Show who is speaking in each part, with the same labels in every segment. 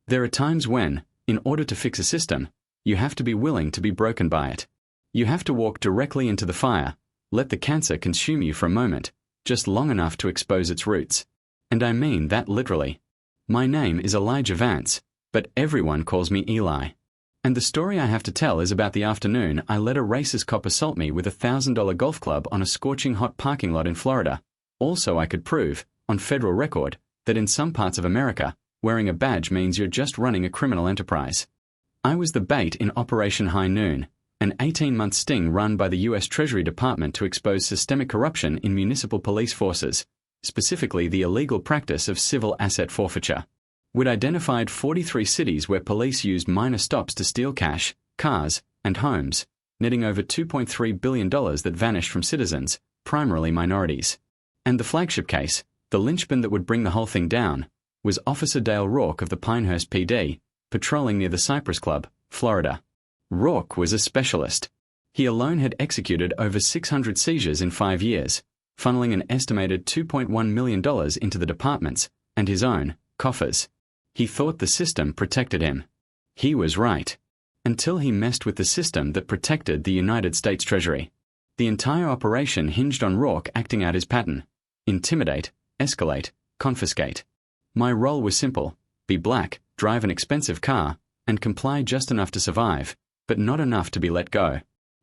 Speaker 1: There are times when, in order to fix a system, you have to be willing to be broken by it. You have to walk directly into the fire, let the cancer consume you for a moment, just long enough to expose its roots. And I mean that literally. My name is Elijah Vance, but everyone calls me Eli. And the story I have to tell is about the afternoon I let a racist cop assault me with a $1,000 golf club on a scorching hot parking lot in Florida. Also, I could prove, on federal record, that in some parts of America, wearing a badge means you're just running a criminal enterprise. I was the bait in Operation High Noon, an 18-month sting run by the U.S. Treasury Department to expose systemic corruption in municipal police forces, specifically the illegal practice of civil asset forfeiture. We'd identified 43 cities where police used minor stops to steal cash, cars, and homes, netting over $2.3 billion that vanished from citizens, primarily minorities. And the flagship case, the linchpin that would bring the whole thing down, was Officer Dale Rourke of the Pinehurst PD, patrolling near the Cypress Club, Florida. Rourke was a specialist. He alone had executed over 600 seizures in 5 years, funneling an estimated $2.1 million into the department's, and his own, coffers. He thought the system protected him. He was right. Until he messed with the system that protected the United States Treasury. The entire operation hinged on Rourke acting out his pattern: intimidate, escalate, confiscate. My role was simple: be black, drive an expensive car, and comply just enough to survive, but not enough to be let go.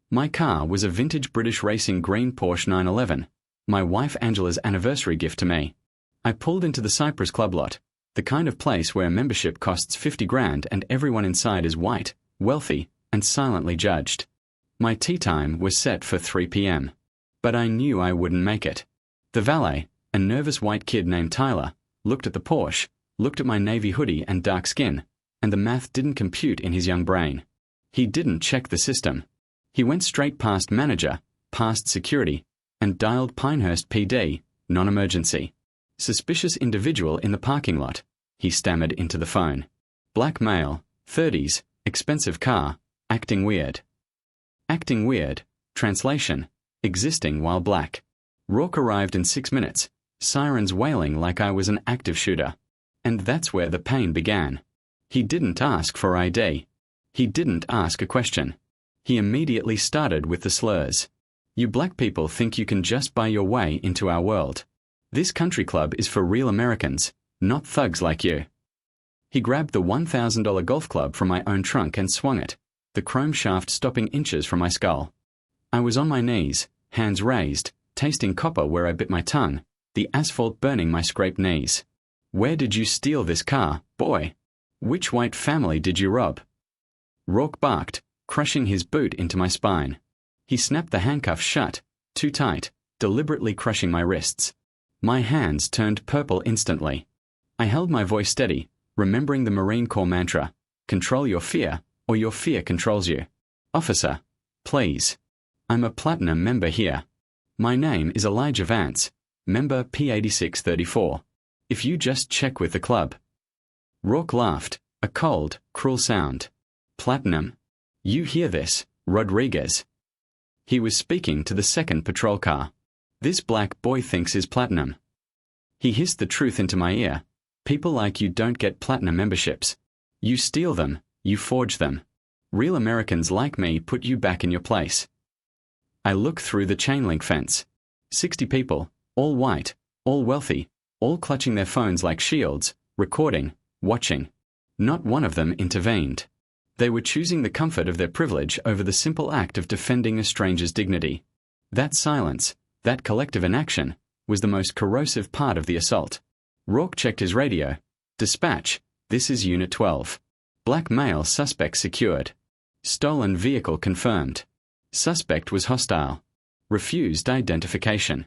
Speaker 1: My car was a vintage British racing green Porsche 911, my wife Angela's anniversary gift to me. I pulled into the Cypress Club lot, the kind of place where membership costs $50,000 and everyone inside is white, wealthy, and silently judged. My tea time was set for 3 p.m. But I knew I wouldn't make it. The valet, a nervous white kid named Tyler, looked at the Porsche, looked at my navy hoodie and dark skin, and the math didn't compute in his young brain. He didn't check the system. He went straight past manager, past security, and dialed Pinehurst PD, non-emergency. Suspicious individual in the parking lot, he stammered into the phone. Black male, 30s, expensive car, acting weird. Acting weird, translation, existing while black. Rourke arrived in 6 minutes, sirens wailing like I was an active shooter. And that's where the pain began. He didn't ask for ID. He didn't ask a question. He immediately started with the slurs. You black people think you can just buy your way into our world. This country club is for real Americans, not thugs like you. He grabbed the $1,000 golf club from my own trunk and swung it, the chrome shaft stopping inches from my skull. I was on my knees, hands raised, tasting copper where I bit my tongue, the asphalt burning my scraped knees. Where did you steal this car, boy? Which white family did you rob? Rourke barked, crushing his boot into my spine. He snapped the handcuffs shut, too tight, deliberately crushing my wrists. My hands turned purple instantly. I held my voice steady, remembering the Marine Corps mantra: control your fear, or your fear controls you. Officer, please. I'm a platinum member here. My name is Elijah Vance, member P8634. If you just check with the club. Rourke laughed, a cold, cruel sound. Platinum. You hear this, Rodriguez. He was speaking to the second patrol car. This black boy thinks he's platinum. He hissed the truth into my ear. People like you don't get platinum memberships. You steal them, you forge them. Real Americans like me put you back in your place. I looked through the chain link fence. 60 people, all white, all wealthy, all clutching their phones like shields, recording, watching. Not one of them intervened. They were choosing the comfort of their privilege over the simple act of defending a stranger's dignity. That silence, that collective inaction, was the most corrosive part of the assault. Rourke checked his radio. Dispatch, this is Unit 12. Black male suspect secured. Stolen vehicle confirmed. Suspect was hostile. Refused identification.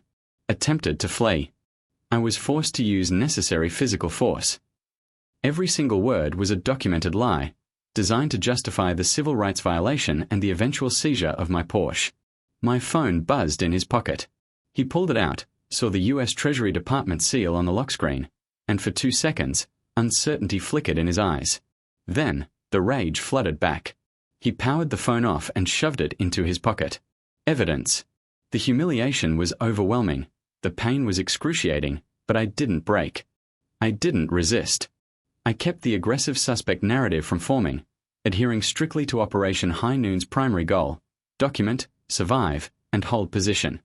Speaker 1: Attempted to flee. I was forced to use necessary physical force. Every single word was a documented lie, designed to justify the civil rights violation and the eventual seizure of my Porsche. My phone buzzed in his pocket. He pulled it out, saw the U.S. Treasury Department seal on the lock screen, and for 2 seconds, uncertainty flickered in his eyes. Then, the rage flooded back. He powered the phone off and shoved it into his pocket. Evidence. The humiliation was overwhelming. The pain was excruciating, but I didn't break. I didn't resist. I kept the aggressive suspect narrative from forming, adhering strictly to Operation High Noon's primary goal: document, survive, and hold position.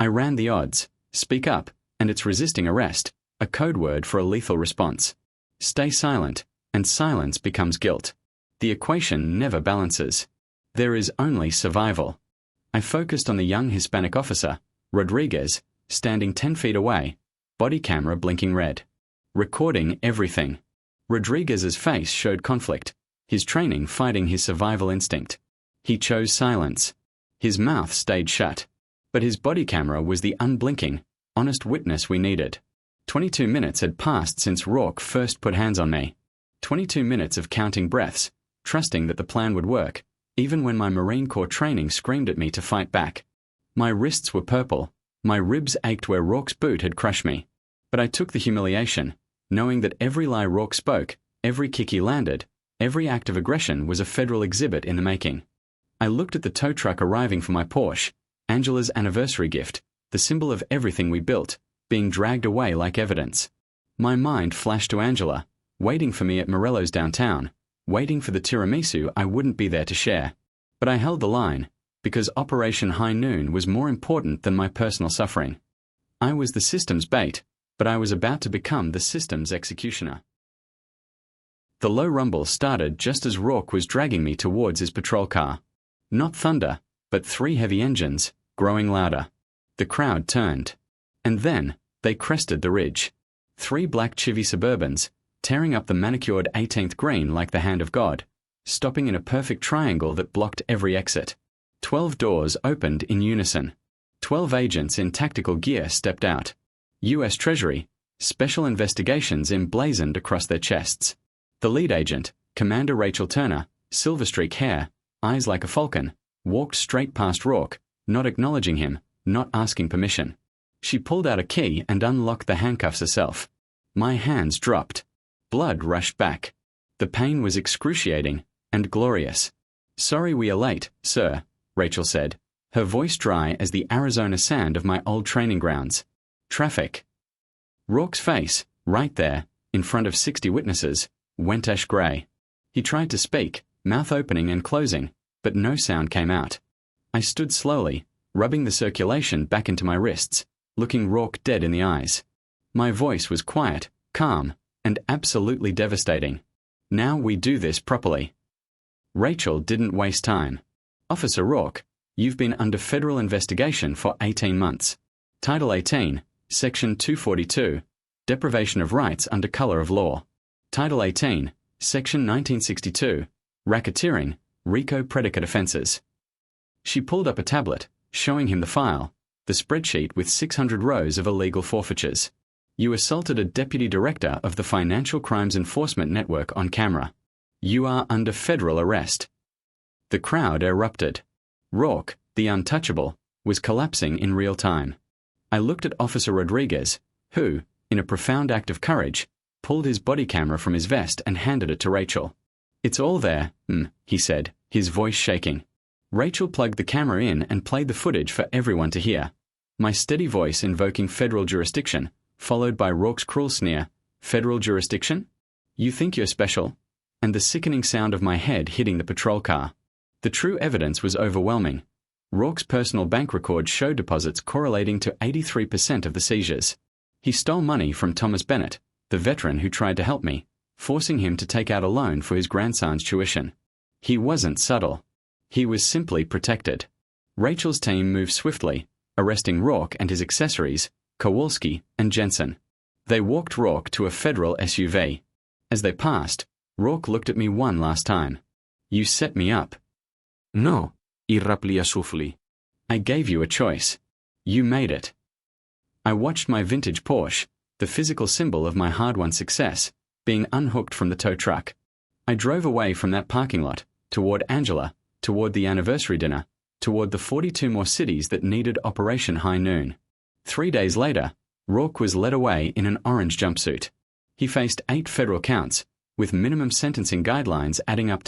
Speaker 1: I ran the odds, speak up, and it's resisting arrest, a code word for a lethal response. Stay silent, and silence becomes guilt. The equation never balances. There is only survival. I focused on the young Hispanic officer, Rodriguez, standing 10 feet away, body camera blinking red. Recording everything. Rodriguez's face showed conflict, his training fighting his survival instinct. He chose silence. His mouth stayed shut. But his body camera was the unblinking, honest witness we needed. 22 minutes had passed since Rourke first put hands on me. 22 minutes of counting breaths, trusting that the plan would work, even when my Marine Corps training screamed at me to fight back. My wrists were purple, my ribs ached where Rourke's boot had crushed me. But I took the humiliation, knowing that every lie Rourke spoke, every kick he landed, every act of aggression was a federal exhibit in the making. I looked at the tow truck arriving for my Porsche, Angela's anniversary gift, the symbol of everything we built, being dragged away like evidence. My mind flashed to Angela, waiting for me at Morello's downtown, waiting for the tiramisu I wouldn't be there to share. But I held the line, because Operation High Noon was more important than my personal suffering. I was the system's bait, but I was about to become the system's executioner. The low rumble started just as Rourke was dragging me towards his patrol car. Not thunder, but 3 heavy engines, growing louder. The crowd turned. And then, they crested the ridge. 3 black Chivy Suburbans, tearing up the manicured 18th green like the hand of God, stopping in a perfect triangle that blocked every exit. 12 doors opened in unison. 12 agents in tactical gear stepped out. U.S. Treasury, Special Investigations emblazoned across their chests. The lead agent, Commander Rachel Turner, silver streak hair, eyes like a falcon, walked straight past Rourke, not acknowledging him, not asking permission. She pulled out a key and unlocked the handcuffs herself. My hands dropped. Blood rushed back. The pain was excruciating and glorious. "Sorry we are late, sir," Rachel said, her voice dry as the Arizona sand of my old training grounds. "Traffic." Rourke's face, right there, in front of 60 witnesses, went ash grey. He tried to speak, mouth opening and closing, but no sound came out. I stood slowly, rubbing the circulation back into my wrists, looking Rourke dead in the eyes. My voice was quiet, calm, and absolutely devastating. "Now we do this properly." Rachel didn't waste time. "Officer Rourke, you've been under federal investigation for 18 months. Title 18, Section 242, Deprivation of Rights under Color of Law. Title 18, Section 1962, Racketeering, RICO predicate offenses." She pulled up a tablet, showing him the file, the spreadsheet with 600 rows of illegal forfeitures. "You assaulted a deputy director of the Financial Crimes Enforcement Network on camera. You are under federal arrest." The crowd erupted. Rourke, the untouchable, was collapsing in real time. I looked at Officer Rodriguez, who, in a profound act of courage, pulled his body camera from his vest and handed it to Rachel. "It's all there," he said, his voice shaking. Rachel plugged the camera in and played the footage for everyone to hear. My steady voice invoking federal jurisdiction, followed by Rourke's cruel sneer, "Federal jurisdiction? You think you're special?" And the sickening sound of my head hitting the patrol car. The true evidence was overwhelming. Rourke's personal bank records showed deposits correlating to 83% of the seizures. He stole money from Thomas Bennett, the veteran who tried to help me, forcing him to take out a loan for his grandson's tuition. He wasn't subtle. He was simply protected. Rachel's team moved swiftly, arresting Rourke and his accessories, Kowalski and Jensen. They walked Rourke to a federal SUV. As they passed, Rourke looked at me one last time. "You set me up."
Speaker 2: "No," irraplia sufli.
Speaker 1: "I gave you a choice. You made it." I watched my vintage Porsche, the physical symbol of my hard-won success, being unhooked from the tow truck. I drove away from that parking lot, toward Angela, toward the anniversary dinner, toward the 42 more cities that needed Operation High Noon. 3 days later, Rourke was led away in an orange jumpsuit. He faced 8 federal counts, with minimum sentencing guidelines adding up